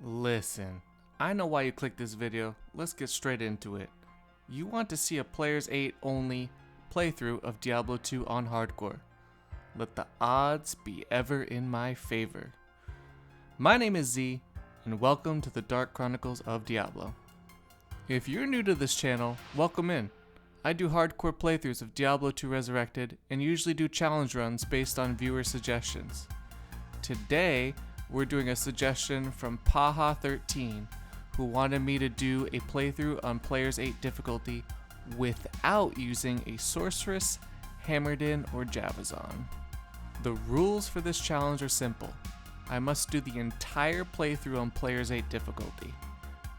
Listen, I know why you clicked this video. Let's get straight into it. You want to see a Players 8 only playthrough of Diablo 2 on hardcore. Let the odds be ever in my favor. My name is Z, and welcome to the Dark Chronicles of Diablo. If you're new to this channel, welcome in. I do hardcore playthroughs of Diablo 2 Resurrected and usually do challenge runs based on viewer suggestions. Today, we're doing a suggestion from Paha13, who wanted me to do a playthrough on Players 8 difficulty without using a Sorceress, Hammerden, or Javazon. The rules for this challenge are simple. I must do the entire playthrough on Players 8 difficulty.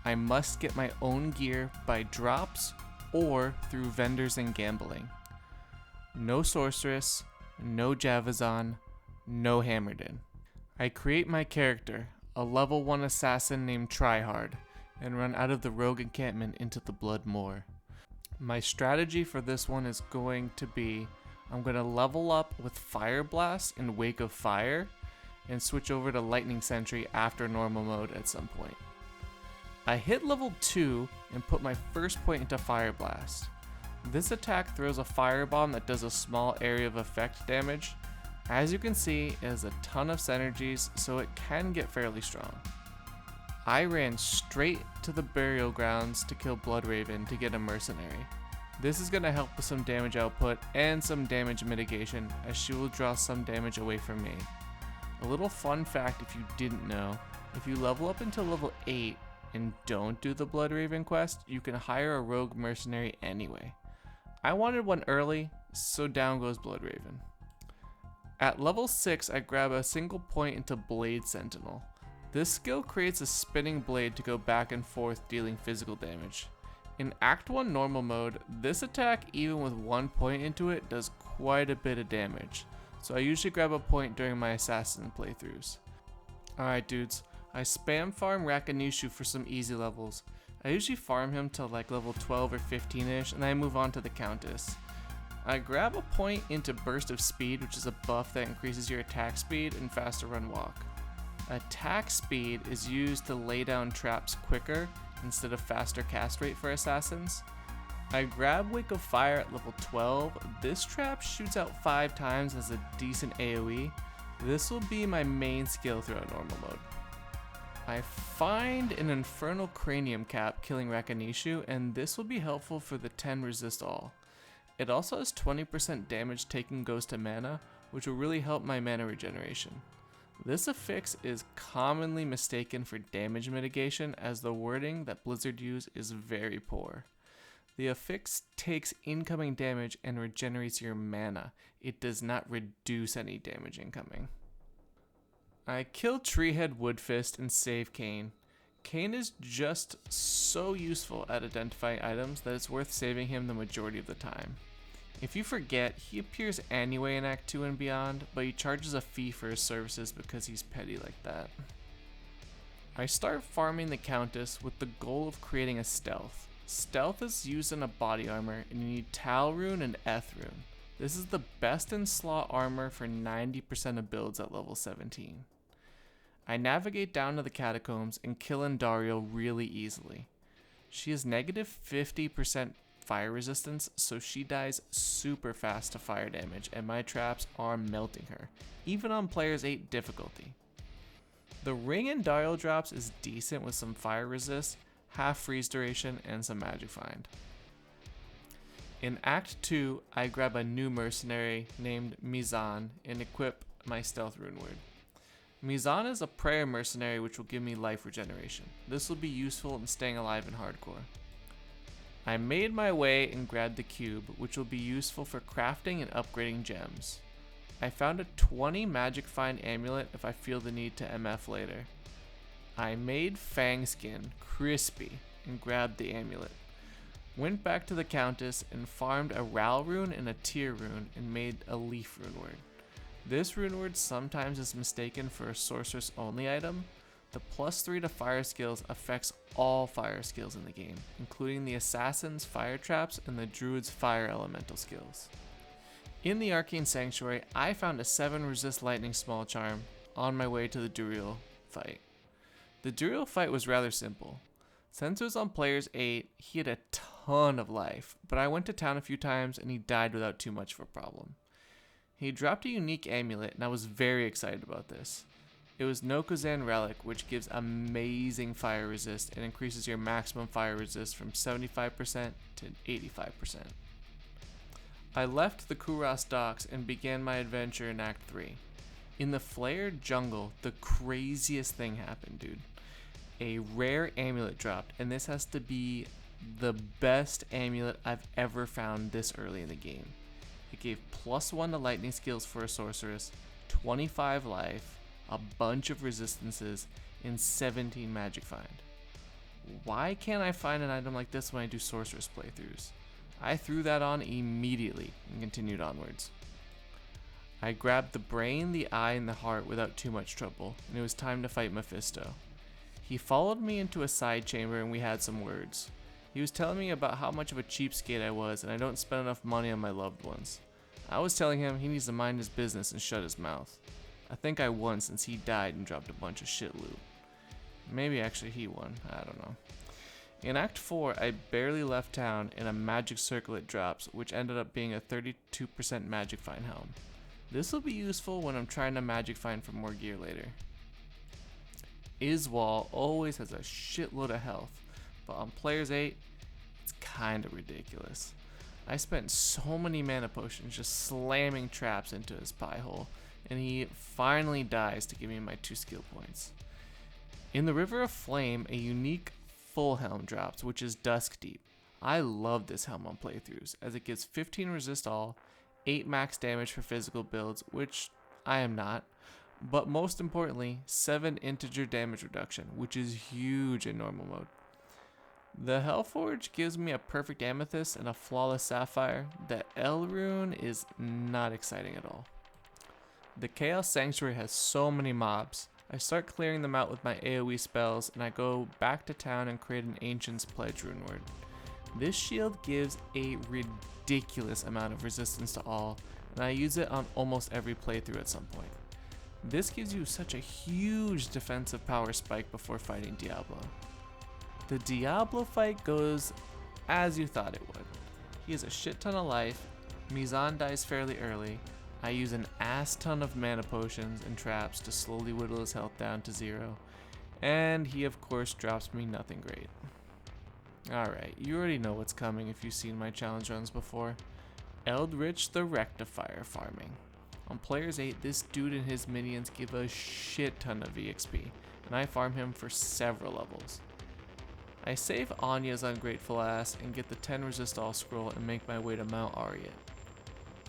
I must get my own gear by drops or through vendors and gambling. No Sorceress, no Javazon, no Hammerden. I create my character, a level 1 assassin named Tryhard, and run out of the rogue encampment into the Blood Moor. My strategy for this one is going to be, I'm going to level up with Fire Blast and Wake of Fire, and switch over to Lightning Sentry after normal mode at some point. I hit level 2 and put my first point into Fire Blast. This attack throws a firebomb that does a small area of effect damage. As you can see, it has a ton of synergies, so it can get fairly strong. I ran straight to the burial grounds to kill Bloodraven to get a mercenary. This is going to help with some damage output and some damage mitigation, as she will draw some damage away from me. A little fun fact if you didn't know, if you level up until level 8 and don't do the Bloodraven quest, you can hire a rogue mercenary anyway. I wanted one early, so down goes Bloodraven. At level 6, I grab a single point into Blade Sentinel. This skill creates a spinning blade to go back and forth dealing physical damage. In Act 1 normal mode, this attack even with one point into it does quite a bit of damage, so I usually grab a point during my assassin playthroughs. Alright dudes, I spam farm Rakanishu for some easy levels. I usually farm him till like level 12 or 15ish, and then I move on to the Countess. I grab a point into Burst of Speed, which is a buff that increases your attack speed and faster run walk. Attack speed is used to lay down traps quicker instead of faster cast rate for assassins. I grab Wake of Fire at level 12. This trap shoots out 5 times as a decent AoE. This will be my main skill throughout normal mode. I find an Infernal Cranium Cap killing Rakanishu, and this will be helpful for the 10 resist all. It also has 20% damage taken goes to mana, which will really help my mana regeneration. This affix is commonly mistaken for damage mitigation, as the wording that Blizzard use is very poor. The affix takes incoming damage and regenerates your mana. It does not reduce any damage incoming. I kill Treehead Woodfist and save Cain. Cain is just so useful at identifying items that it's worth saving him the majority of the time. If you forget, he appears anyway in Act 2 and beyond, but he charges a fee for his services because he's petty like that. I start farming the Countess with the goal of creating a stealth. Stealth is used in a body armor, and you need Tal Rune and Eth Rune. This is the best in slot armor for 90% of builds at level 17. I navigate down to the catacombs and kill Indario really easily. She has negative 50% fire resistance, so she dies super fast to fire damage, and my traps are melting her, even on Players 8 difficulty. The ring Indario drops is decent with some fire resist, half freeze duration, and some magic find. In Act 2, I grab a new mercenary named Mizan and equip my stealth rune word. Mizan is a prayer mercenary which will give me life regeneration. This will be useful in staying alive in hardcore. I made my way and grabbed the cube, which will be useful for crafting and upgrading gems. I found a 20 magic find amulet if I feel the need to MF later. I made Fang Skin crispy and grabbed the amulet. Went back to the Countess and farmed a Ral rune and a Tear rune and made a Leaf rune word. This rune word sometimes is mistaken for a sorceress only item. The +3 to fire skills affects all fire skills in the game, including the assassin's fire traps and the druid's fire elemental skills. In the Arcane Sanctuary, I found a 7 resist lightning small charm on my way to the Duriel fight. The duo fight was rather simple. Since it was on players 8, he had a ton of life, but I went to town a few times and he died without too much of a problem. He dropped a unique amulet and I was very excited about this. It was Nokozan Relic, which gives amazing fire resist and increases your maximum fire resist from 75% to 85%. I left the Kuras docks and began my adventure in Act 3. In the flared jungle, the craziest thing happened, dude. A rare amulet dropped, and this has to be the best amulet I've ever found this early in the game. It gave +1 to lightning skills for a sorceress, 25 life, a bunch of resistances, and 17 magic find. Why can't I find an item like this when I do sorceress playthroughs? I threw that on immediately and continued onwards. I grabbed the brain, the eye, and the heart without too much trouble, and it was time to fight Mephisto. He followed me into a side chamber and we had some words. He was telling me about how much of a cheapskate I was and I don't spend enough money on my loved ones. I was telling him he needs to mind his business and shut his mouth. I think I won since he died and dropped a bunch of shit loot. Maybe actually he won, I don't know. In Act 4, I barely left town and a magic circlet drops, which ended up being a 32% magic find helm. This will be useful when I'm trying to magic find for more gear later. Iswal always has a shitload of health, but on players 8, it's kinda ridiculous. I spent so many mana potions just slamming traps into his pie hole, and he finally dies to give me my 2 skill points. In the River of Flame, a unique full helm drops, which is Dusk Deep. I love this helm on playthroughs, as it gives 15 resist all, 8 max damage for physical builds, which I am not, but most importantly, 7 integer damage reduction, which is huge in normal mode. The Hellforge gives me a perfect amethyst and a flawless sapphire. The L rune is not exciting at all. The Chaos Sanctuary has so many mobs. I start clearing them out with my AoE spells and I go back to town and create an Ancient's Pledge rune word. This shield gives a ridiculous amount of resistance to all, and I use it on almost every playthrough at some point. This gives you such a huge defensive power spike before fighting Diablo. The Diablo fight goes as you thought it would. He has a shit ton of life, Mizan dies fairly early, I use an ass ton of mana potions and traps to slowly whittle his health down to 0, and he of course drops me nothing great. Alright, you already know what's coming if you've seen my challenge runs before. Eldritch the Rectifier farming. On players 8, this dude and his minions give a shit ton of EXP, and I farm him for several levels. I save Anya's ungrateful ass and get the 10 resist all scroll and make my way to Mount Ariat.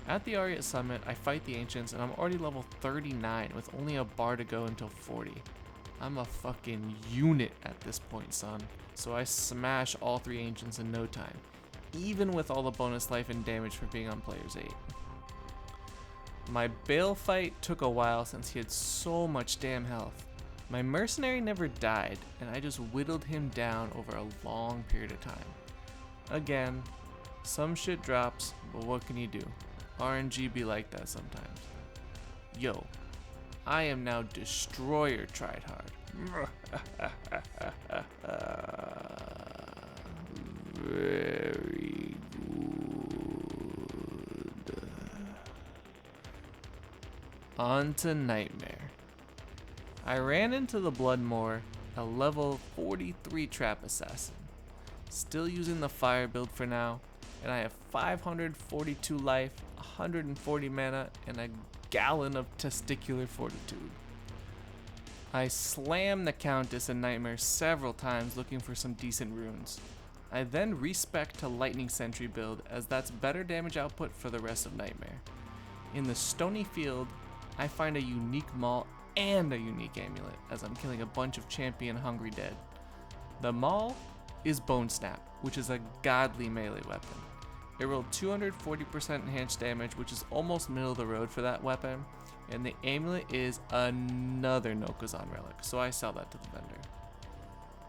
At the Ariat summit, I fight the ancients and I'm already level 39 with only a bar to go until 40. I'm a fucking unit at this point, son, so I smash all 3 ancients in no time, even with all the bonus life and damage for being on players 8. My Bale fight took a while since he had so much damn health. My mercenary never died, and I just whittled him down over a long period of time. Again, some shit drops, but what can you do? RNG be like that sometimes. Yo, I am now Destroyer tried hard. Very good. On to Nightmare. I ran into the Bloodmoor, a level 43 trap assassin. Still using the fire build for now, and I have 542 life, 140 mana, and a gallon of testicular fortitude. I slam the Countess in Nightmare several times looking for some decent runes. I then respec to Lightning Sentry build, as that's better damage output for the rest of Nightmare. In the Stony Field, I find a unique Maul and a unique amulet, as I'm killing a bunch of champion hungry dead. The Maul is Bone Snap, which is a godly melee weapon. It rolled 240% enhanced damage, which is almost middle of the road for that weapon, and the amulet is another Nokozan relic, so I sell that to the vendor.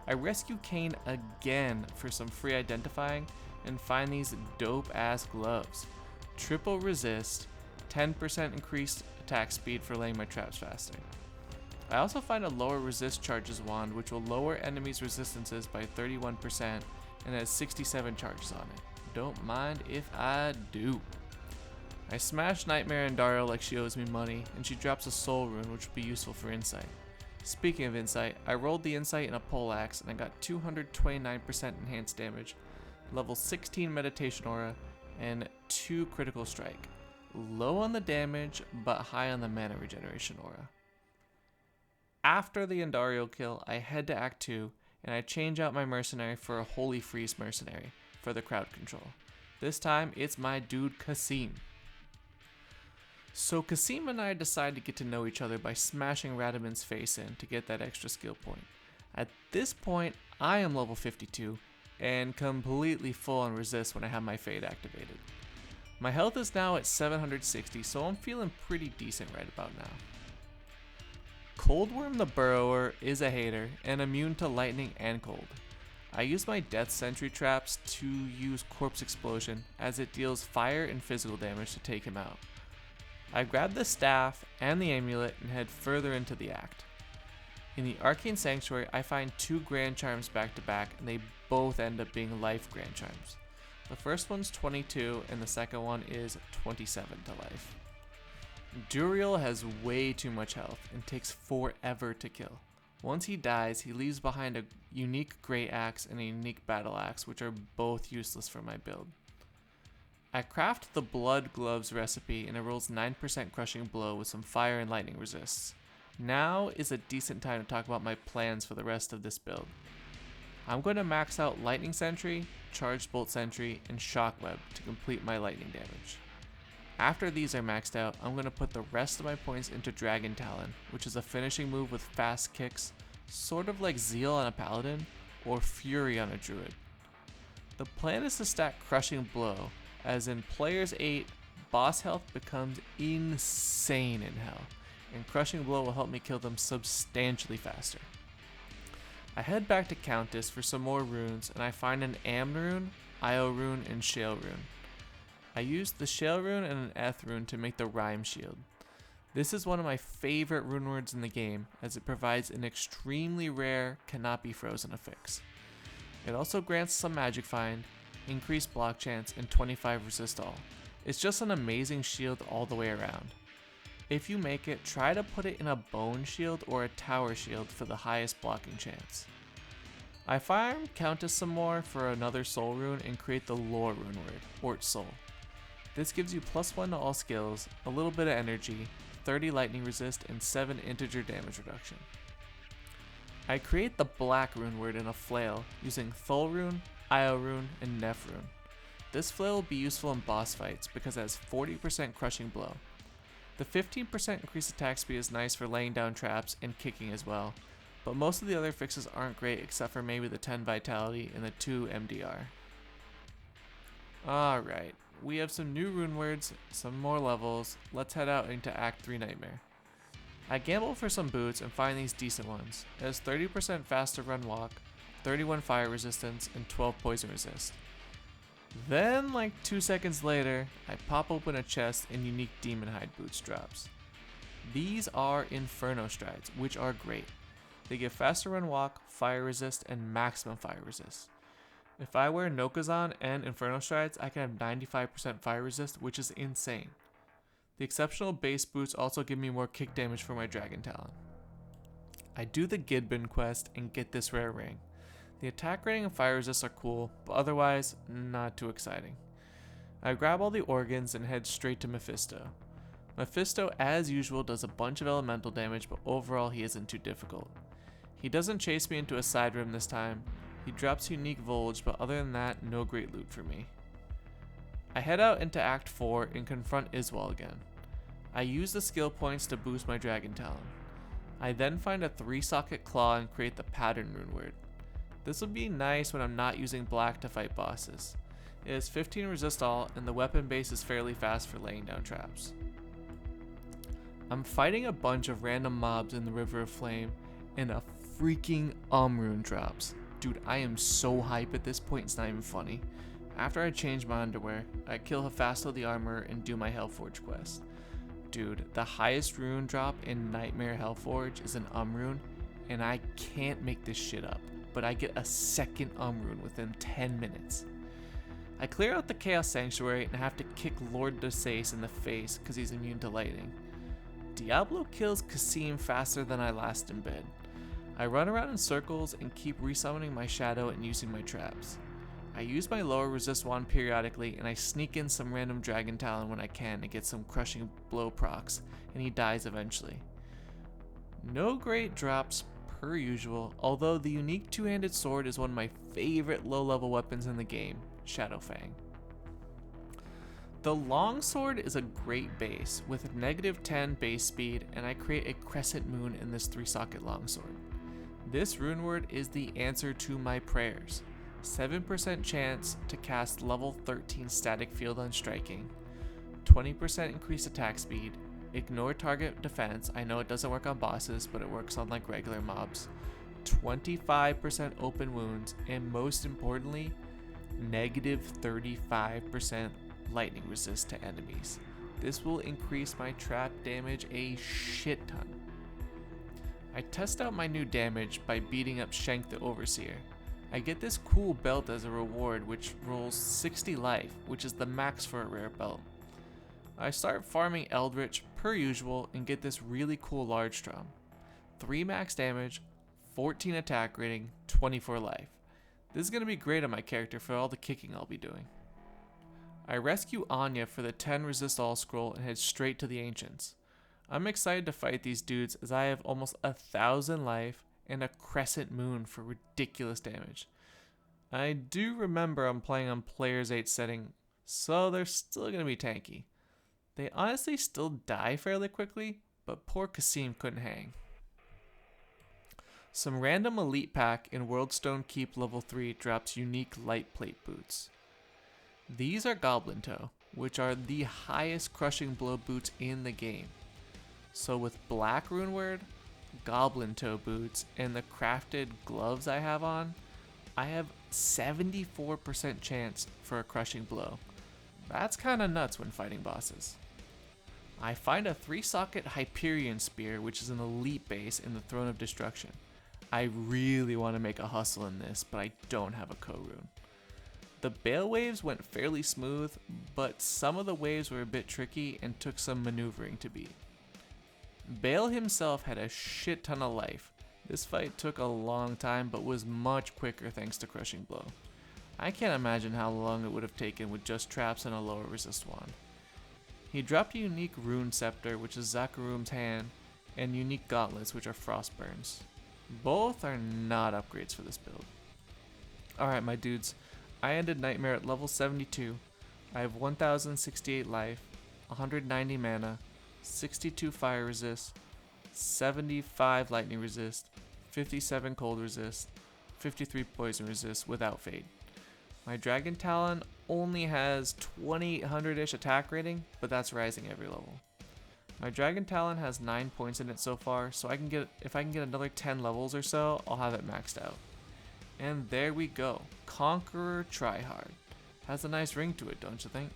I rescue Kane again for some free identifying and find these dope ass gloves. Triple resist, 10% increased attack speed for laying my traps faster. I also find a lower resist charges wand which will lower enemies' resistances by 31% and has 67 charges on it. Don't mind if I do. I smash Nightmare and Dario like she owes me money, and she drops a soul rune which will be useful for insight. Speaking of insight, I rolled the insight in a poleaxe and I got 229% enhanced damage, level 16 meditation aura, and 2 critical strike. Low on the damage, but high on the mana regeneration aura. After the Endario kill, I head to Act 2, and I change out my mercenary for a Holy Freeze mercenary for the crowd control. This time, it's my dude Kasim. So Kasim and I decide to get to know each other by smashing Radaman's face in to get that extra skill point. At this point, I am level 52 and completely full on resist when I have my Fade activated. My health is now at 760, so I'm feeling pretty decent right about now. Coldworm the Burrower is a hater and immune to lightning and cold. I use my Death Sentry traps to use Corpse Explosion as it deals fire and physical damage to take him out. I grab the staff and the amulet and head further into the act. In the Arcane Sanctuary, I find 2 Grand Charms back to back, and they both end up being life Grand Charms. The first one's 22 and the second one is 27 to life. Duriel has way too much health and takes forever to kill. Once he dies, he leaves behind a unique Great Axe and a unique Battle Axe, which are both useless for my build. I craft the Blood Gloves recipe and it rolls 9% crushing blow with some fire and lightning resists. Now is a decent time to talk about my plans for the rest of this build. I'm going to max out Lightning Sentry, Charged Bolt Sentry, and Shockweb to complete my lightning damage. After these are maxed out, I'm going to put the rest of my points into Dragon Talon, which is a finishing move with fast kicks, sort of like Zeal on a Paladin, or Fury on a Druid. The plan is to stack Crushing Blow, as in Players 8, boss health becomes insane in Hell, and Crushing Blow will help me kill them substantially faster. I head back to Countess for some more runes, and I find an Am rune, Io rune, and Shale rune. I used the Shale rune and an Eth rune to make the Rhyme Shield. This is one of my favorite rune words in the game, as it provides an extremely rare cannot be frozen affix. It also grants some magic find, increased block chance, and 25 resist all. It's just an amazing shield all the way around. If you make it, try to put it in a bone shield or a tower shield for the highest blocking chance. I farm Countess some more for another soul rune and create the lore rune word, Ort Soul. This gives you +1 to all skills, a little bit of energy, 30 lightning resist, and 7 integer damage reduction. I create the black rune word in a flail using Thul rune, Io rune, and Neph rune. This flail will be useful in boss fights because it has 40% crushing blow. The 15% increased attack speed is nice for laying down traps and kicking as well, but most of the other fixes aren't great except for maybe the 10 vitality and the 2 MDR. Alright, we have some new rune words, some more levels. Let's head out into Act 3 Nightmare. I gamble for some boots and find these decent ones. It has 30% faster run walk, 31 fire resistance, and 12 poison resist. Then, like 2 seconds later, I pop open a chest and unique demon hide boots drops. These are Inferno strides, which are great. They give faster run walk, fire resist, and maximum fire resist. If I wear Nokazan and Inferno strides, I can have 95% fire resist, which is insane. The exceptional base boots also give me more kick damage for my Dragon Talon. I do the Gidbin quest and get this rare ring. The attack rating and fire resist are cool, but otherwise, not too exciting. I grab all the organs and head straight to Mephisto. Mephisto, as usual, does a bunch of elemental damage, but overall he isn't too difficult. He doesn't chase me into a side room this time. He drops unique Volge, but other than that, no great loot for me. I head out into Act 4 and confront Iswal again. I use the skill points to boost my Dragon Talon. I then find a 3-socket claw and create the pattern rune word. This will be nice when I'm not using black to fight bosses. It has 15 resist all, and the weapon base is fairly fast for laying down traps. I'm fighting a bunch of random mobs in the River of Flame, and a freaking rune drops. Dude, I am so hype at this point, it's not even funny. After I change my underwear, I kill Hephasto the Armorer and do my Hellforge quest. Dude, the highest rune drop in Nightmare Hellforge is an rune, and I can't make this shit up, but I get a second rune within 10 minutes. I clear out the Chaos Sanctuary and have to kick Lord Dosace in the face because he's immune to lightning. Diablo kills Kasim faster than I last in bed. I run around in circles and keep resummoning my shadow and using my traps. I use my lower resist wand periodically, and I sneak in some random Dragon Talon when I can to get some crushing blow procs, and he dies eventually. No great drops per usual, although the unique two-handed sword is one of my favorite low-level weapons in the game, Shadow Fang. The longsword is a great base with -10 base speed, and I create a crescent moon in this 3-socket longsword. This rune word is the answer to my prayers. 7% chance to cast level 13 static field on striking, 20% increased attack speed, ignore target defense, I know it doesn't work on bosses but it works on like regular mobs, 25% open wounds, and most importantly, -35% lightning resist to enemies. This will increase my trap damage a shit ton. I test out my new damage by beating up Shank the Overseer. I get this cool belt as a reward which rolls 60 life, which is the max for a rare belt. I start farming Eldritch per usual and get this really cool large drum. 3 max damage, 14 attack rating, 24 life. This is going to be great on my character for all the kicking I'll be doing. I rescue Anya for the 10 resist all scroll and head straight to the Ancients. I'm excited to fight these dudes as I have almost 1,000 life and a crescent moon for ridiculous damage. I do remember I'm playing on players 8 setting, so they're still going to be tanky. They honestly still die fairly quickly, but poor Kasim couldn't hang. Some random elite pack in Worldstone Keep level 3 drops unique light plate boots. These are Goblin Toe, which are the highest crushing blow boots in the game. So with Black Rune Word, Goblin Toe boots, and the crafted gloves I have on, I have 74% chance for a crushing blow. That's kinda nuts when fighting bosses. I find a 3-socket Hyperion Spear, which is an elite base in the Throne of Destruction. I really want to make a hustle in this, but I don't have a co-rune. The Bale waves went fairly smooth, but some of the waves were a bit tricky and took some maneuvering to beat. Bale himself had a shit ton of life. This fight took a long time but was much quicker thanks to Crushing Blow. I can't imagine how long it would have taken with just traps and a lower resist wand. He dropped a unique Rune Scepter, which is Zakarum's hand, and unique gauntlets, which are Frostburns. Both are not upgrades for this build. Alright my dudes, I ended Nightmare at level 72. I have 1068 life, 190 mana, 62 fire resist, 75 lightning resist, 57 cold resist, 53 poison resist without fade. My Dragon Talon only has 2800-ish attack rating, but that's rising every level. My Dragon Talon has 9 points in it so far, so if I can get another 10 levels or so, I'll have it maxed out. And there we go, Conqueror Tryhard. Has a nice ring to it, don't you think?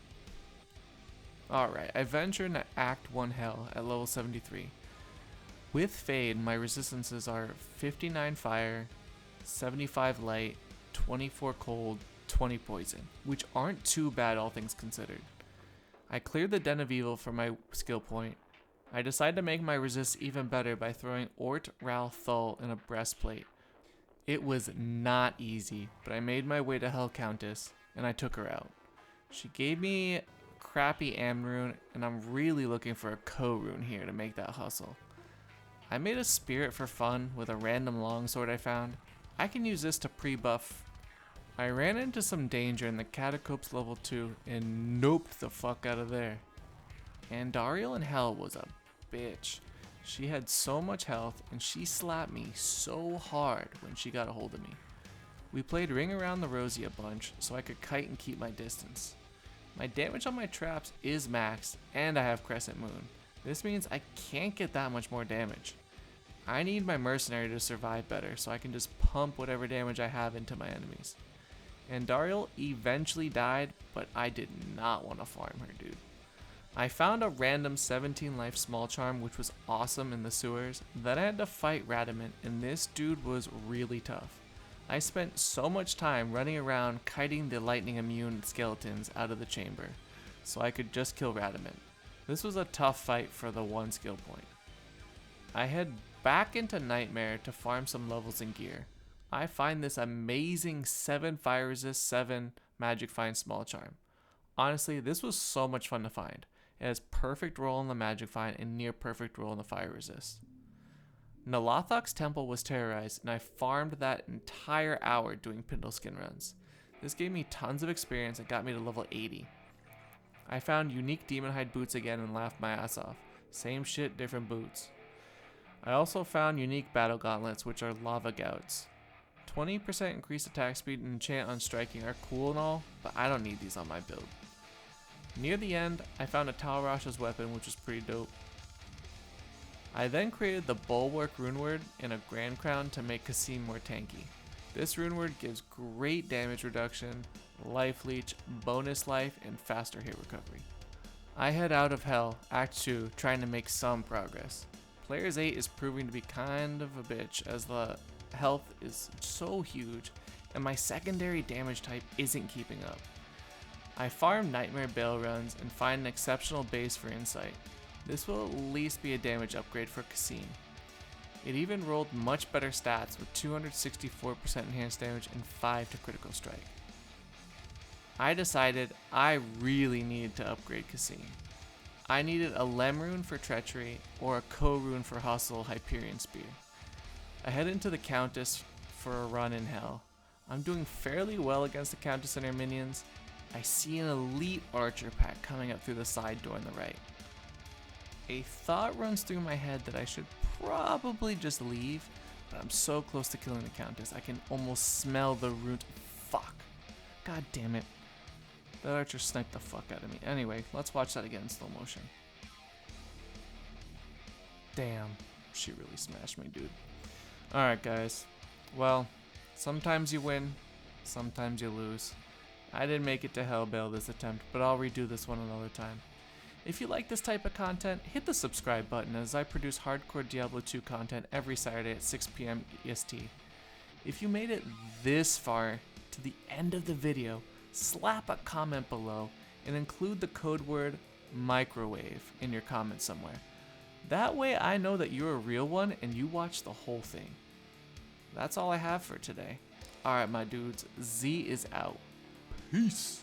Alright, I venture into Act 1 Hell at level 73. With Fade, my resistances are 59 fire, 75 light, 24 cold, 20 poison, which aren't too bad all things considered. I cleared the Den of Evil for my skill point. I decided to make my resist even better by throwing Ort Ral Thul in a breastplate. It was not easy, but I made my way to Hell Countess, and I took her out. She gave me crappy Amrune, and I'm really looking for a co-rune here to make that hustle. I made a Spirit for fun with a random longsword I found. I can use this to pre-buff. I ran into some danger in the Catacombs level 2 and noped the fuck out of there. Andariel in Hell was a bitch. She had so much health and she slapped me so hard when she got a hold of me. We played Ring Around the Rosie a bunch so I could kite and keep my distance. My damage on my traps is maxed and I have Crescent Moon. This means I can't get that much more damage. I need my mercenary to survive better so I can just pump whatever damage I have into my enemies. Andariel eventually died, but I did not want to farm her, dude. I found a random 17 life small charm which was awesome in the sewers, then I had to fight Radamant and this dude was really tough. I spent so much time running around kiting the lightning immune skeletons out of the chamber, so I could just kill Radamant. This was a tough fight for the one skill point. I head back into Nightmare to farm some levels and gear. I find this amazing 7 fire resist, 7 magic find small charm. Honestly, this was so much fun to find. It has perfect roll in the magic find and near perfect roll in the fire resist. Nalathok's temple was terrorized and I farmed that entire hour doing Pindle skin runs. This gave me tons of experience and got me to level 80. I found unique demon hide boots again and laughed my ass off. Same shit, different boots. I also found unique battle gauntlets, which are lava gouts. 20% increased attack speed and enchant on striking are cool and all, but I don't need these on my build. Near the end, I found a Talrash's weapon, which was pretty dope. I then created the Bulwark rune word and a Grand Crown to make Kasim more tanky. This rune word gives great damage reduction, life leech, bonus life, and faster hit recovery. I head out of Hell, Act 2, trying to make some progress. Players 8 is proving to be kind of a bitch as the health is so huge and my secondary damage type isn't keeping up. I farm Nightmare Bale runs and find an exceptional base for Insight. This will at least be a damage upgrade for Kasim. It even rolled much better stats with 264% enhanced damage and 5 to critical strike. I decided I really needed to upgrade Kasim. I needed a Lem rune for Treachery or a Ko rune for Hustle Hyperion Spear. I head into the Countess for a run in Hell. I'm doing fairly well against the Countess and her minions. I see an elite archer pack coming up through the side door on the right. A thought runs through my head that I should probably just leave, but I'm so close to killing the Countess I can almost smell the root. Fuck. God damn it. That archer sniped the fuck out of me. Anyway, let's watch that again in slow motion. Damn, she really smashed me, dude. Alright guys, well, sometimes you win, sometimes you lose. I didn't make it to Hellbale this attempt, but I'll redo this one another time. If you like this type of content, hit the subscribe button as I produce hardcore Diablo 2 content every Saturday at 6 p.m. EST. If you made it this far to the end of the video, slap a comment below and include the code word microwave in your comment somewhere. That way I know that you're a real one and you watched the whole thing. That's all I have for today. Alright my dudes, Z is out. Peace.